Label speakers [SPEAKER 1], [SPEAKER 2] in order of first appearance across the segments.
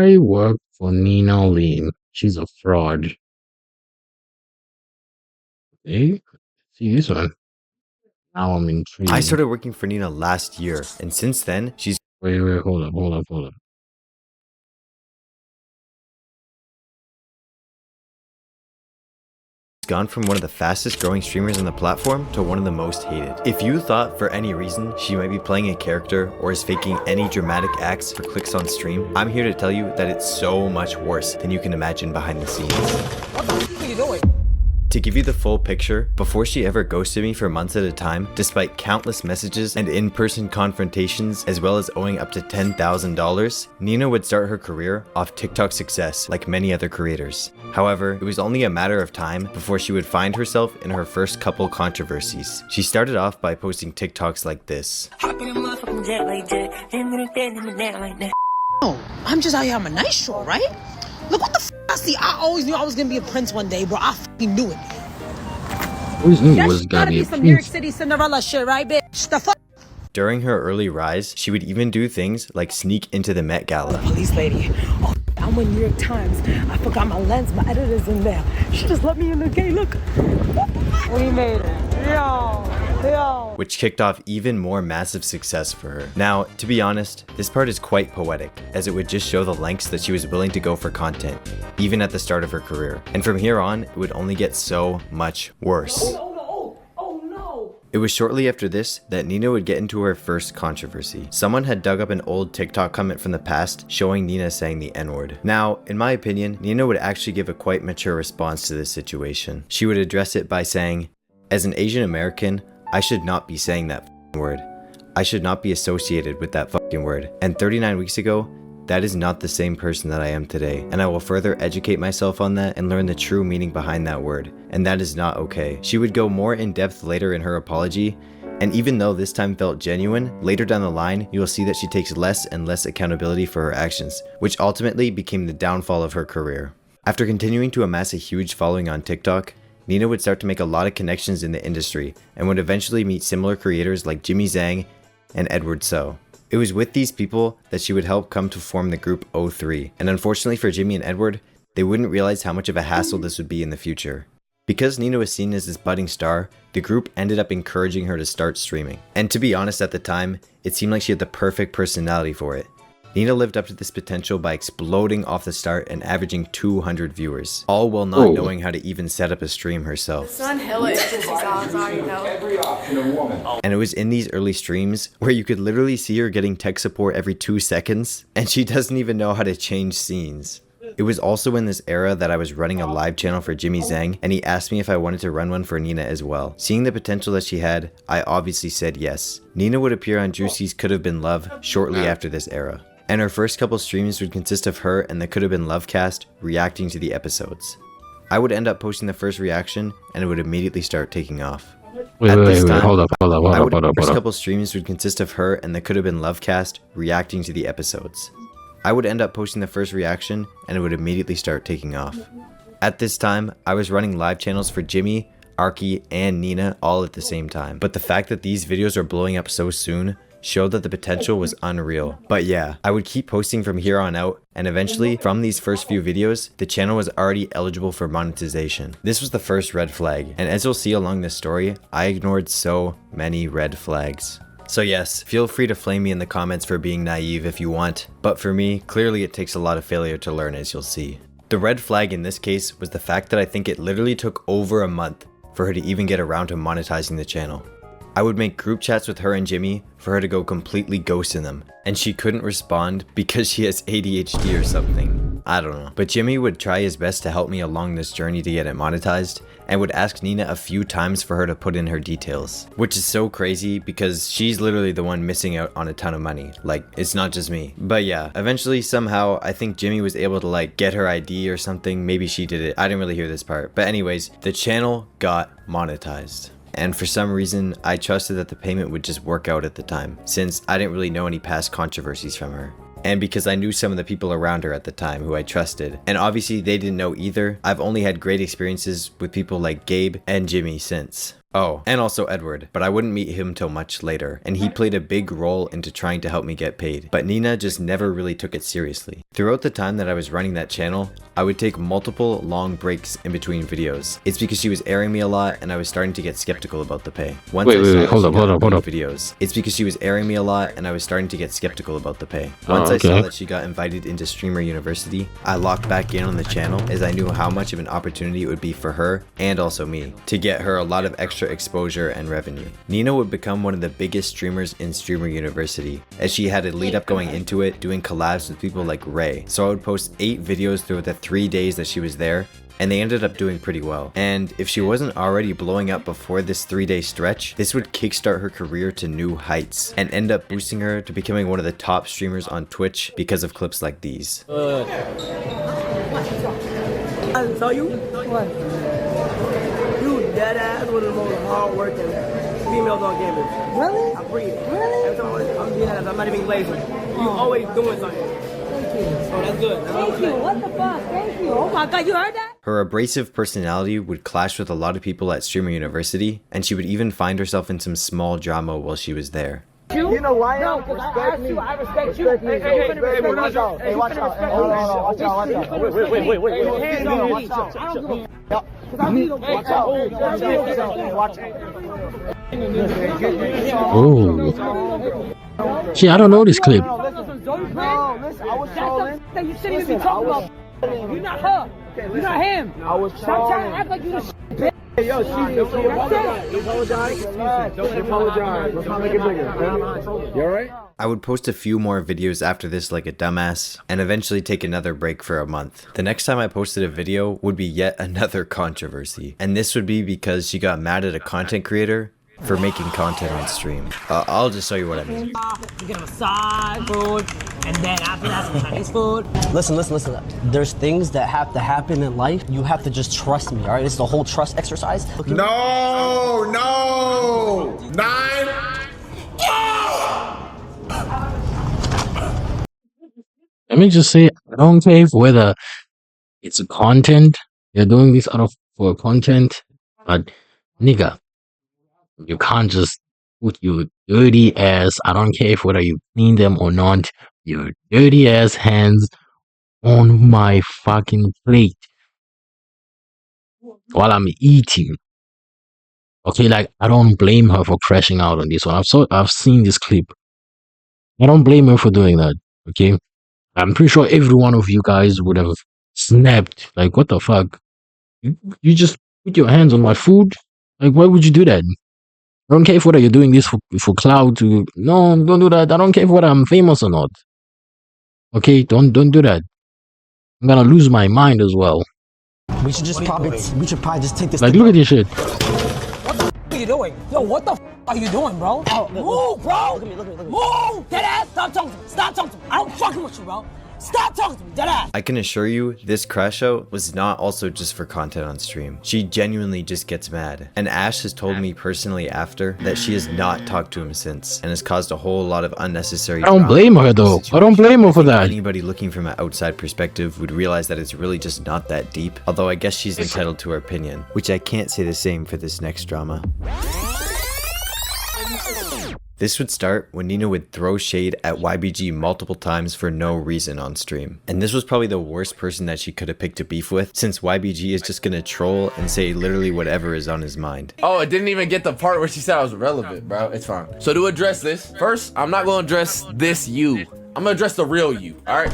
[SPEAKER 1] I work for Nina Lane. She's a fraud. Eh? See this one. Now I'm
[SPEAKER 2] I
[SPEAKER 1] intrigued.
[SPEAKER 2] started working for Nina last year, and since then, she's
[SPEAKER 1] Wait, hold up.
[SPEAKER 2] gone from one of the fastest growing streamers on the platform to one of the most hated. If you thought for any reason she might be playing a character or is faking any dramatic acts for clicks on stream, I'm here to tell you that it's so much worse than you can imagine behind the scenes.
[SPEAKER 3] What the f are you doing?
[SPEAKER 2] To give you the full picture, before she ever ghosted me for months at a time, despite countless messages and in-person confrontations, as well as owing up to $10,000, Nina would start her career off TikTok success like many other creators. However, it was only a matter of time before she would find herself in her first couple controversies. She started off by posting TikToks like this.
[SPEAKER 3] Oh, I'm just out here on a nice show, right? Look what the f I see. I always knew I was gonna be a prince one day, bro. I f***ing knew it.
[SPEAKER 1] Always knew it
[SPEAKER 3] That
[SPEAKER 1] was
[SPEAKER 3] shit
[SPEAKER 1] gonna
[SPEAKER 3] gotta
[SPEAKER 1] be
[SPEAKER 3] be
[SPEAKER 1] a
[SPEAKER 3] some New York
[SPEAKER 1] prince.
[SPEAKER 3] City Cinderella shit, right, bitch? The fuck?
[SPEAKER 2] During her early rise, she would even do things like sneak into the Met Gala.
[SPEAKER 3] Police lady. Oh, I'm in New York Times. I forgot my lens. My editor's in there. She just let me in the gate. Look. We made it. Yo.
[SPEAKER 2] Which kicked off even more massive success for her. Now, to be honest, this part is quite poetic, as it would just show the lengths that she was willing to go for content, even at the start of her career. And from here on, it would only get so much worse.
[SPEAKER 3] Oh no.
[SPEAKER 2] It was shortly after this that Nina would get into her first controversy. Someone had dug up an old TikTok comment from the past showing Nina saying the N-word. Now, in my opinion, Nina would actually give a quite mature response to this situation. She would address it by saying, "As an Asian American, I should not be saying that word. I should not be associated with that fucking word. And 39 weeks ago, that is not the same person that I am today. And I will further educate myself on that and learn the true meaning behind that word. And that is not okay." She would go more in depth later in her apology. And even though this time felt genuine, later down the line, you will see that she takes less and less accountability for her actions, which ultimately became the downfall of her career. After continuing to amass a huge following on TikTok, Nina would start to make a lot of connections in the industry and would eventually meet similar creators like Jimmy Zhang and Edward So. It was with these people that she would help come to form the group O3, and unfortunately for Jimmy and Edward, they wouldn't realize how much of a hassle this would be in the future. Because Nina was seen as this budding star, the group ended up encouraging her to start streaming. And to be honest, at the time, it seemed like she had the perfect personality for it. Nina lived up to this potential by exploding off the start and averaging 200 viewers, all while not knowing how to even set up a stream herself.
[SPEAKER 4] Son Hilla is just already know.
[SPEAKER 2] And it was in these early streams where you could literally see her getting tech support every 2 seconds, and she doesn't even know how to change scenes. It was also in this era that I was running a live channel for Jimmy Zhang, and he asked me if I wanted to run one for Nina as well. Seeing the potential that she had, I obviously said yes. Nina would appear on Juicy's Could Have Been Love shortly after this era. And her first couple streams would consist of her and the Could Have Been Love cast reacting to the episodes. I would end up posting the first reaction, and it would immediately start taking off.
[SPEAKER 1] Wait, hold up.
[SPEAKER 2] First couple streams would consist of her and the Could Have Been Love cast reacting to the episodes. I would end up posting the first reaction, and it would immediately start taking off. At this time, I was running live channels for Jimmy, Arky, and Nina all at the same time. But the fact that these videos are blowing up so soon showed that the potential was unreal. But yeah, I would keep posting from here on out, and eventually, from these first few videos, the channel was already eligible for monetization. This was the first red flag, and as you'll see along this story, I ignored so many red flags. So yes, feel free to flame me in the comments for being naive if you want, but for me, clearly it takes a lot of failure to learn, as you'll see. The red flag in this case was the fact that I think it literally took over a month for her to even get around to monetizing the channel. I would make group chats with her and Jimmy for her to go completely ghost in them, and she couldn't respond because she has ADHD or something. I don't know. But Jimmy would try his best to help me along this journey to get it monetized, and would ask Nina a few times for her to put in her details. Which is so crazy because she's literally the one missing out on a ton of money. Like, it's not just me. But yeah, eventually somehow I think Jimmy was able to like get her ID or something. Maybe she did it. I didn't really hear this part. But anyways, the channel got monetized. And for some reason, I trusted that the payment would just work out at the time, since I didn't really know any past controversies from her. And because I knew some of the people around her at the time who I trusted. And obviously they didn't know either. I've only had great experiences with people like Gabe and Jimmy since. Oh, and also Edward, but I wouldn't meet him till much later, and he played a big role into trying to help me get paid. But Nina just never really took it seriously. Throughout the time that I was running that channel, I would take multiple long breaks in between videos. It's because she was airing me a lot and I was starting to get skeptical about the pay. Once
[SPEAKER 1] Hold up.
[SPEAKER 2] videos. It's because she was airing me a lot and I was starting to get skeptical about the pay. Once I saw that she got invited into Streamer University, I locked back in on the channel as I knew how much of an opportunity it would be for her and also me to get her a lot of extra exposure and revenue. Nina would become one of the biggest streamers in Streamer University as she had a lead up going into it, doing collabs with people like Ray. So I would post 8 videos throughout the 3 days that she was there, and they ended up doing pretty well. And if she wasn't already blowing up before this 3-day stretch, this would kickstart her career to new heights and end up boosting her to becoming one of the top streamers on Twitch because of clips like these.
[SPEAKER 3] So you? What? You dead ass one of the most hard working females on gamers. Really? I breathe. Really? Every time I'm being honest, I'm not even lazy. You always doing something. Thank you. So that's good. Thank you. What the fuck? Thank you. Oh my god, you heard that?
[SPEAKER 2] Her abrasive personality would clash with a lot of people at Streamer University, and she would even find herself in some small drama while she was there.
[SPEAKER 3] You know why? No, because I asked you. I respect you. Hey, watch out. Hey, watch out. Watch out. Wait. Hands on me. I don't give a fuck. Because I need to watch out. Watch out.
[SPEAKER 1] Oh. Shit, I don't know this clip.
[SPEAKER 3] No, listen, I was trolling. You shouldn't even be talking about. You're not her. You're not him. I was trolling. Stop trying to act like you the bitch. Hey, yo, she apologize. Don't apologize. Let's not make it bigger. You alright?
[SPEAKER 2] I would post a few more videos after this like a dumbass, and eventually take another break for a month. The next time I posted a video would be yet another controversy, and this would be because she got mad at a content creator for making content on stream. I'll just show you what I mean.
[SPEAKER 3] You get a side food, and then after that some Chinese food.
[SPEAKER 5] Listen. There's things that have to happen in life. You have to just trust me, all right? It's the whole trust exercise.
[SPEAKER 6] No! 9!
[SPEAKER 1] Let me just say, I don't care if whether it's a content, you're doing this for content, but nigga, you can't just put your dirty ass, I don't care if whether you clean them or not, your dirty ass hands on my fucking plate while I'm eating. Okay, like, I don't blame her for crashing out on this one. I've seen this clip. I don't blame her for doing that, okay? I'm pretty sure every one of you guys would have snapped. Like, what the fuck? You just put your hands on my food? Like, why would you do that? I don't care if whether you're doing this for clout. No, don't do that. I don't care if whether I'm famous or not. Okay, don't do that. I'm gonna lose my mind as well.
[SPEAKER 5] We should probably just take this.
[SPEAKER 1] Like, look at this shit.
[SPEAKER 3] What the f are you doing? Yo, what the f are you doing, bro? Move, bro!
[SPEAKER 5] Look at me.
[SPEAKER 3] Move! Dead ass! Stop talking to me! Stop talking to me! I don't fucking with you, bro! Stop talking to me! Dead ass!
[SPEAKER 2] I can assure you, this crash out was not also just for content on stream. She genuinely just gets mad. And Ash has told me personally after that she has not talked to him since and has caused a whole lot of unnecessary
[SPEAKER 1] I don't blame her though. I don't blame her for that.
[SPEAKER 2] Anybody looking from an outside perspective would realize that it's really just not that deep. Although I guess she's entitled to her opinion, which I can't say the same for this next drama. This would start when Nina would throw shade at YBG multiple times for no reason on stream. And this was probably the worst person that she could have picked a beef with, since YBG is just gonna troll and say literally whatever is on his mind.
[SPEAKER 7] Oh, it didn't even get the part where she said I was relevant, bro. It's fine. So to address this, first, I'm not gonna address this you. I'm gonna address the real you, alright?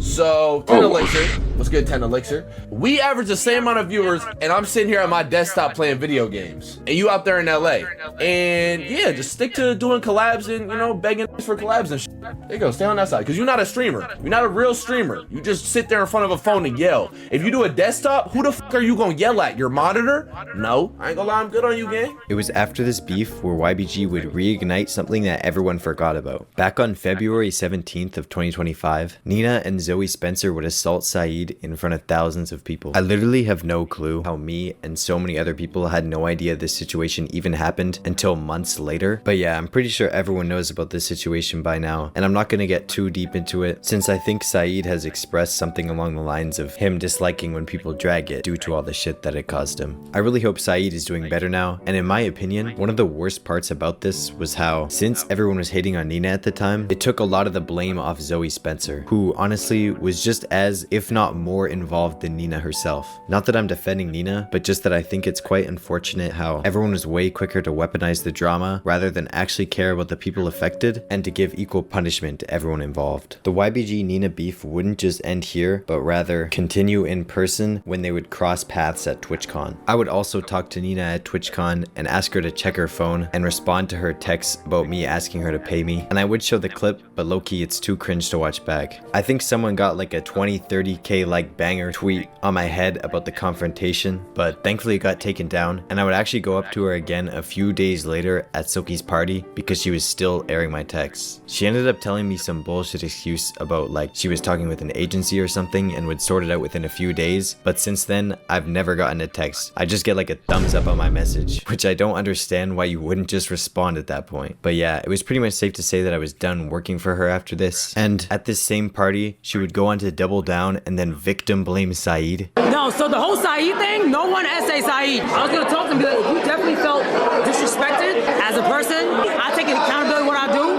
[SPEAKER 7] So, 10 Elixir. What's good, 10 Elixir? We average the same amount of viewers, and I'm sitting here at my desktop playing video games. And you out there in LA. And yeah, just stick to doing collabs and, you know, begging for collabs and shit. There you go, stay on that side. Because you're not a streamer. You're not a real streamer. You just sit there in front of a phone and yell. If you do a desktop, who the fuck are you gonna yell at? Your monitor? No. I ain't gonna lie, I'm good on you, gang.
[SPEAKER 2] It was after this beef where YBG would reignite something that everyone forgot about. Back on February 17th of 2025, Nina and Zoe Spencer would assault Saeed Saeed in front of thousands of people. I literally have no clue how me and so many other people had no idea this situation even happened until months later. But yeah, I'm pretty sure everyone knows about this situation by now, and I'm not going to get too deep into it since I think Saeed has expressed something along the lines of him disliking when people drag it due to all the shit that it caused him. I really hope Saeed is doing better now, and in my opinion, one of the worst parts about this was how, since everyone was hating on Nina at the time, it took a lot of the blame off Zoe Spencer, who honestly was just as, if not more, involved than Nina herself. Not that I'm defending Nina, but just that I think it's quite unfortunate how everyone was way quicker to weaponize the drama rather than actually care about the people affected and to give equal punishment to everyone involved. The YBG Nina beef wouldn't just end here, but rather continue in person when they would cross paths at TwitchCon. I would also talk to Nina at TwitchCon and ask her to check her phone and respond to her texts about me asking her to pay me, and I would show the clip, but low-key it's too cringe to watch back. I think someone got like a 20-30k like banger tweet on my head about the confrontation, but thankfully it got taken down, and I would actually go up to her again a few days later at Silky's party because she was still airing my texts. She ended up telling me some bullshit excuse about like she was talking with an agency or something and would sort it out within a few days, but since then I've never gotten a text. I just get like a thumbs up on my message, which I don't understand why you wouldn't just respond at that point. But yeah, it was pretty much safe to say that I was done working for her after this. And at this same party, she would go on to double down and then victim blame Saeed.
[SPEAKER 3] No, so the whole Saeed thing, no one essay Saeed. I was gonna talk to him and be like, you definitely felt disrespected as a person. I take accountability what I do.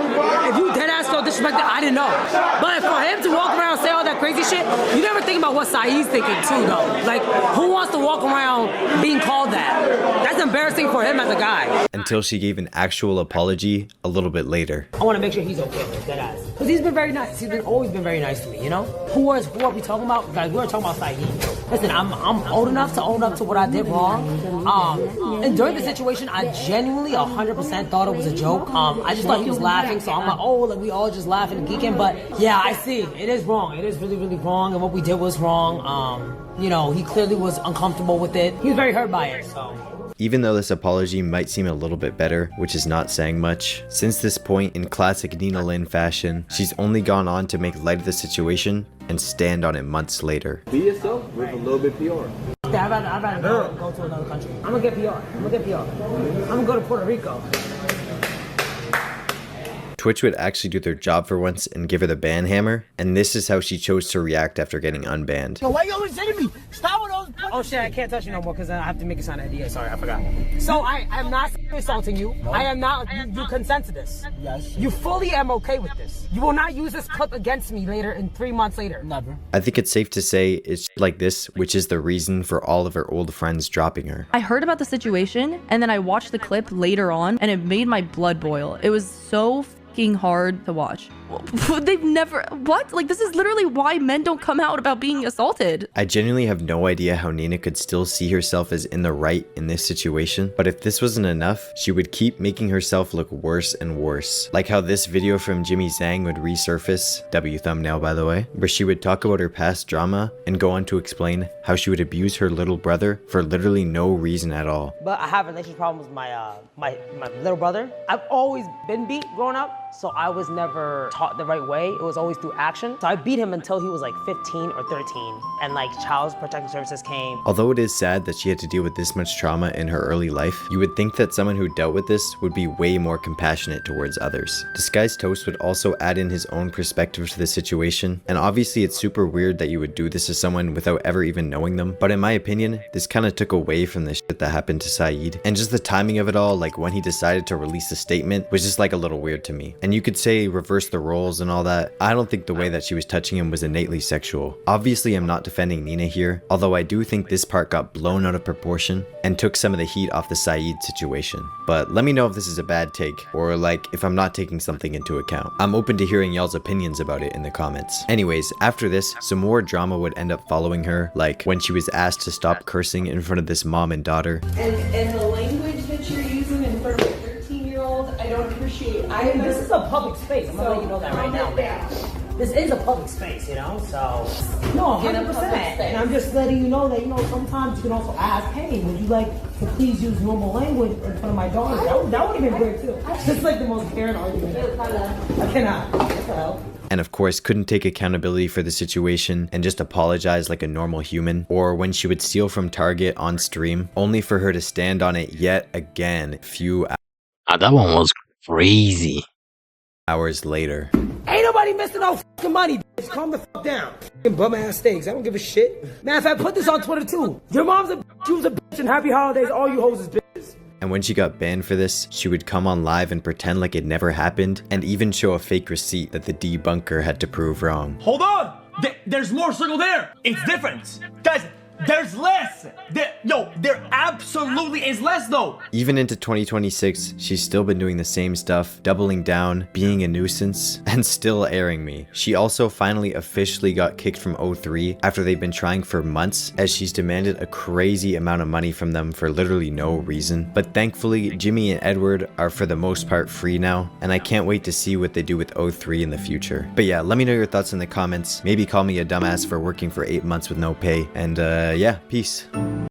[SPEAKER 3] If you dead ass felt disrespected, I didn't know. But for him to walk around and say all that crazy shit, you never think about what Saeed's thinking too though. Like, who wants to walk around being called that? That's embarrassing for him as a guy.
[SPEAKER 2] Until she gave an actual apology a little bit later.
[SPEAKER 3] I want to make sure he's okay with that ass. Because he's been very nice. He's always been very nice to me, you know? Who are we talking about? Guys, we're talking about Saeed. Listen, I'm old enough to own up to what I did wrong. And during the situation, I genuinely 100% thought it was a joke. I just thought he was laughing, so I'm like, oh, like we all just laughing and geeking. But yeah, I see. It is wrong. It is really, really wrong. And what we did was wrong. You know, he clearly was uncomfortable with it. He was very hurt by it, so.
[SPEAKER 2] Even though this apology might seem a little bit better, which is not saying much, since this point in classic Nina Lynn fashion, she's only gone on to make light of the situation and stand on it months later.
[SPEAKER 6] Be yourself with a little bit PR.
[SPEAKER 3] I'd rather go to another country. I'm gonna get PR. I'm gonna go to Puerto Rico.
[SPEAKER 2] Twitch would actually do their job for once and give her the ban hammer, and this is how she chose to react after getting unbanned.
[SPEAKER 3] So why you always saying to me? Stop with those. Oh shit, I can't touch you no more because I have to make a sign of NDA. Sorry, I forgot. So I'm not assaulting you. No. I am not. You consent to this. Yes. You fully am okay with this. You will not use this clip against me later in 3 months later. Never.
[SPEAKER 2] I think it's safe to say it's like this, which is the reason for all of her old friends dropping her.
[SPEAKER 8] I heard about the situation and then I watched the clip later on and it made my blood boil. It was so hard to watch. They've never, what? Like, this is literally why men don't come out about being assaulted.
[SPEAKER 2] I genuinely have no idea how Nina could still see herself as in the right in this situation, but if this wasn't enough, she would keep making herself look worse and worse. Like how this video from Jimmy Zhang would resurface, W thumbnail by the way, where she would talk about her past drama and go on to explain how she would abuse her little brother for literally no reason at all.
[SPEAKER 3] But I have relationship problems with my little brother. I've always been beat growing up, so I was never taught the right way. It was always through action. So I beat him until he was like 15 or 13, and like Child Protective Services came.
[SPEAKER 2] Although it is sad that she had to deal with this much trauma in her early life, you would think that someone who dealt with this would be way more compassionate towards others. Disguised Toast would also add in his own perspective to the situation, and obviously it's super weird that you would do this to someone without ever even knowing them, but in my opinion, this kind of took away from the shit that happened to Saeed, and just the timing of it all, like when he decided to release the statement, was just like a little weird to me. And you could say reverse the roles and all that. I don't think the way that she was touching him was innately sexual. Obviously, I'm not defending Nina here, although I do think this part got blown out of proportion and took some of the heat off the Saeed situation. But let me know if this is a bad take, or like if I'm not taking something into account. I'm open to hearing y'all's opinions about it in the comments. Anyways, after this, some more drama would end up following her, like when she was asked to stop cursing in front of this mom and daughter.
[SPEAKER 4] And the language that you're using in front of a 13-year-old, I don't appreciate.
[SPEAKER 3] This is a public space. I'm gonna let you know that right now. This is a public space, you know, so. No, 100%. And I'm just letting you know that, you know, sometimes you can also ask, hey, would you like to please use normal language in front of my daughter? That would have been great too. It's like the most parent argument. I cannot. What the hell?
[SPEAKER 2] and of course couldn't take accountability for the situation and just apologize like a normal human, or when she would steal from Target on stream, only for her to stand on it yet again a few
[SPEAKER 1] That one was crazy.
[SPEAKER 2] hours later.
[SPEAKER 3] Ain't nobody missing no fucking money, bitch. Calm the fuck down. Fucking bum ass steaks. I don't give a shit. Matter of fact, put this on Twitter too. Your mom's a bitch, you was a bitch, and happy holidays. All you hoes is bitches.
[SPEAKER 2] And when she got banned for this, she would come on live and pretend like it never happened, and even show a fake receipt that the debunker had to prove wrong.
[SPEAKER 9] Hold on! There's more circle there! It's different! Guys, there's less! There absolutely is less though!
[SPEAKER 2] Even into 2026, she's still been doing the same stuff, doubling down, being a nuisance, and still airing me. She also finally officially got kicked from O3 after they've been trying for months, as she's demanded a crazy amount of money from them for literally no reason. But thankfully, Jimmy and Edward are for the most part free now, and I can't wait to see what they do with O3 in the future. But yeah, let me know your thoughts in the comments. Maybe call me a dumbass for working for 8 months with no pay, and yeah, peace.